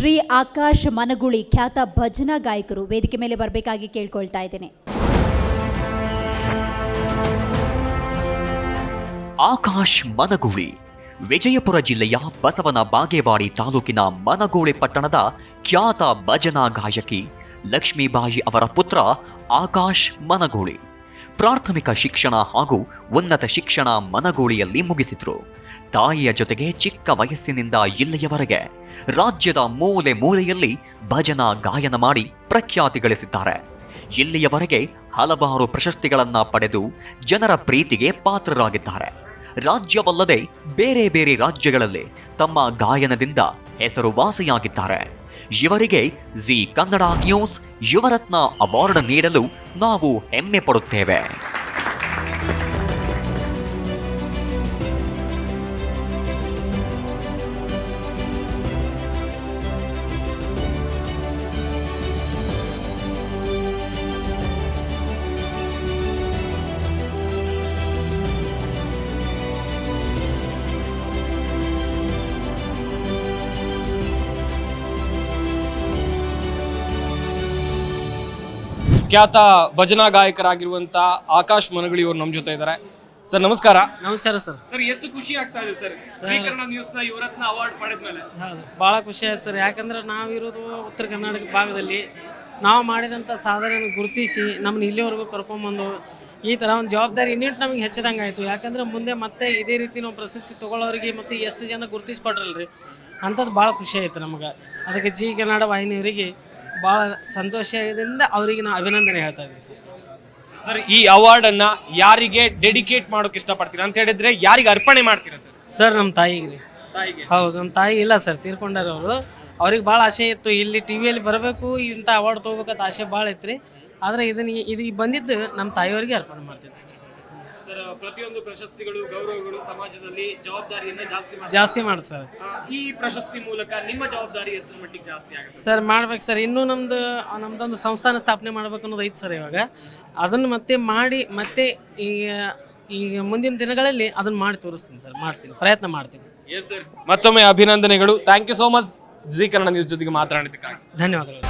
ಶ್ರೀ ಆಕಾಶ್ ಮನಗುಳಿ ಖ್ಯಾತ ಭಜನಾ ಗಾಯಕರು ವೇದಿಕೆ ಮೇಲೆ ಬರಬೇಕಾಗಿ ಕೇಳ್ಕೊಳ್ತಾ ಇದ್ದೇನೆ. ಆಕಾಶ್ ಮನಗುಳಿ ವಿಜಯಪುರ ಜಿಲ್ಲೆಯ ಬಸವನ ಬಾಗೇವಾಡಿ ತಾಲೂಕಿನ ಮನಗೂಳಿ ಪಟ್ಟಣದ ಖ್ಯಾತ ಭಜನಾ ಗಾಯಕಿ ಲಕ್ಷ್ಮೀಬಾಯಿ ಅವರ ಪುತ್ರ ಆಕಾಶ್ ಮನಗೂಳಿ ಪ್ರಾಥಮಿಕ ಶಿಕ್ಷಣ ಹಾಗೂ ಉನ್ನತ ಶಿಕ್ಷಣ ಮನಗೂಳಿಯಲ್ಲಿ ಮುಗಿಸಿದ್ರು. ತಾಯಿಯ ಜೊತೆಗೆ ಚಿಕ್ಕ ವಯಸ್ಸಿನಿಂದ ಇಲ್ಲಿಯವರೆಗೆ ರಾಜ್ಯದ ಮೂಲೆ ಮೂಲೆಯಲ್ಲಿ ಭಜನಾ ಗಾಯನ ಮಾಡಿ ಪ್ರಖ್ಯಾತಿ ಗಳಿಸಿದ್ದಾರೆ. ಇಲ್ಲಿಯವರೆಗೆ ಹಲವಾರು ಪ್ರಶಸ್ತಿಗಳನ್ನ ಪಡೆದು ಜನರ ಪ್ರೀತಿಗೆ ಪಾತ್ರರಾಗಿದ್ದಾರೆ. ರಾಜ್ಯವಲ್ಲದೆ ಬೇರೆ ಬೇರೆ ರಾಜ್ಯಗಳಲ್ಲಿ ತಮ್ಮ ಗಾಯನದಿಂದ ಹೆಸರುವಾಸಿಯಾಗಿದ್ದಾರೆ. ಇವರಿಗೆ G Kannada news Yuvarathna award ನೀಡಲು ನಾವು ಹೆಮ್ಮೆ ಪಡುತ್ತೇವೆ. ಖ್ಯಾತ ಭಜನಾ ಗಾಯಕರಾಗಿರುವಂತ ಆಕಾಶ್ ಮನಗುಳಿ ಅವರು ನಮ್ಮ ಜೊತೆ ಇದ್ದಾರೆ. ಸರ್ ನಮಸ್ಕಾರ. ನಮಸ್ಕಾರ ಸರ್. ಸರ್ ಎಷ್ಟು ಖುಷಿ ಆಗ್ತಾ ಇದೆ ಸರ್ ಕನ್ನಡ ನ್ಯೂಸ್ ನ ಯುವರತ್ನ ಅವಾರ್ಡ್ ಪಡೆದ್ಮೇಲೆ? ಹೌದು, ಭಾಳ ಖುಷಿ ಆಯ್ತು ಸರ್. ಯಾಕಂದ್ರೆ ನಾವಿರೋದು ಉತ್ತರ ಕರ್ನಾಟಕ ಭಾಗದಲ್ಲಿ ನಾವು ಮಾಡಿದಂಥ ಸಾಧನೆಯನ್ನು ಗುರುತಿಸಿ ನಮ್ಮನ್ನ ಇಲ್ಲಿವರೆಗೂ ಕರ್ಕೊಂಬಂದು ಈ ಥರ ಒಂದು ಜವಾಬ್ದಾರಿ ಇನ್ನಿಟ್ಟು ನಮಗೆ ಹೆಚ್ಚಿದಂಗೆ ಆಯಿತು. ಯಾಕಂದ್ರೆ ಮುಂದೆ ಮತ್ತೆ ಇದೇ ರೀತಿ ನಾವು ಪ್ರಶಸ್ತಿ ತೊಗೊಳ್ಳೋರಿಗೆ ಮತ್ತು ಎಷ್ಟು ಜನ ಗುರುತಿಸ್ಕೊಟ್ರಲ್ರಿ ಅಂಥದ್ದು ಭಾಳ ಖುಷಿ ಆಯಿತು ನಮಗೆ. ಅದಕ್ಕೆ ಜಿ ಕನ್ನಡ ವಾಹಿನಿಯವರಿಗೆ ಭಾಳ ಸಂತೋಷದಿಂದ ಅವರಿಗೆ ನಾವು ಅಭಿನಂದನೆ ಹೇಳ್ತಾ ಇದ್ದೀನಿ ಸರ್. ಸರ್ ಈ ಅವಾರ್ಡ್ ಅನ್ನ ಯಾರಿಗೆ ಡೆಡಿಕೇಟ್ ಮಾಡೋಕೆ ಇಷ್ಟಪಡ್ತೀರಾ ಅಂತ ಹೇಳಿದ್ರೆ ಯಾರಿಗೆ ಅರ್ಪಣೆ ಮಾಡ್ತೀರಾ ಸರ್? ಸರ್ ನಮ್ಮ ತಾಯಿಗೆ ರೀ. ತಾಯಿಗೆ? ಹೌದು, ನಮ್ಮ ತಾಯಿ ಇಲ್ಲ ಸರ್, ತೀರ್ಕೊಂಡಾರ ಅವರು. ಅವ್ರಿಗೆ ಭಾಳ ಆಸೆ ಇತ್ತು ಇಲ್ಲಿ ಟಿ ವಿಯಲ್ಲಿ ಬರಬೇಕು, ಇಂಥ ಅವಾರ್ಡ್ ತೊಗೋಬೇಕಂತ ಆಸೆ ಭಾಳ ಇತ್ತು ರೀ. ಆದರೆ ಇದು ಬಂದಿದ್ದು ನಮ್ಮ ತಾಯಿಯವರಿಗೆ ಅರ್ಪಣೆ ಮಾಡ್ತೀನಿ ಸರ್. ಸರ್ ಪ್ರತಿಯೊಂದು ಪ್ರಶಸ್ತಿಗಳು ಗೌರವಗಳು ಸಮಾಜದಲ್ಲಿ ಜವಾಬ್ದಾರಿಯನ್ನ ಜಾಸ್ತಿ ಮಾಡಿ ಸರ್. ಈ ಪ್ರಶಸ್ತಿ ಮೂಲಕ ನಿಮ್ಮ ಜವಾಬ್ದಾರಿ ಎಷ್ಟು ಮಟ್ಟಿಗೆ ಜಾಸ್ತಿ ಆಗುತ್ತೆ ಸರ್? ಮಾಡ್ಬೇಕು ಸರ್. ಇನ್ನೂ ನಮ್ದೊಂದು ಸಂಸ್ಥಾನ ಸ್ಥಾಪನೆ ಮಾಡ್ಬೇಕು ಅನ್ನೋದು ಐತೆ ಸರ್. ಇವಾಗ ಅದನ್ನು ಮತ್ತೆ ಮಾಡಿ ಮತ್ತೆ ಈಗ ಮುಂದಿನ ದಿನಗಳಲ್ಲಿ ಅದನ್ನು ಮಾಡಿ ತೋರಿಸ್ತೀನಿ ಸರ್. ಪ್ರಯತ್ನ ಮಾಡ್ತೀನಿ. ಎಸ್ ಸರ್, ಮತ್ತೊಮ್ಮೆ ಅಭಿನಂದನೆಗಳು. Thank you so much Zee Kannada news ಜೊತೆಗೆ ಮಾತನಾಡಿದ್ದಕ್ಕಾಗಿ. ಧನ್ಯವಾದಗಳು.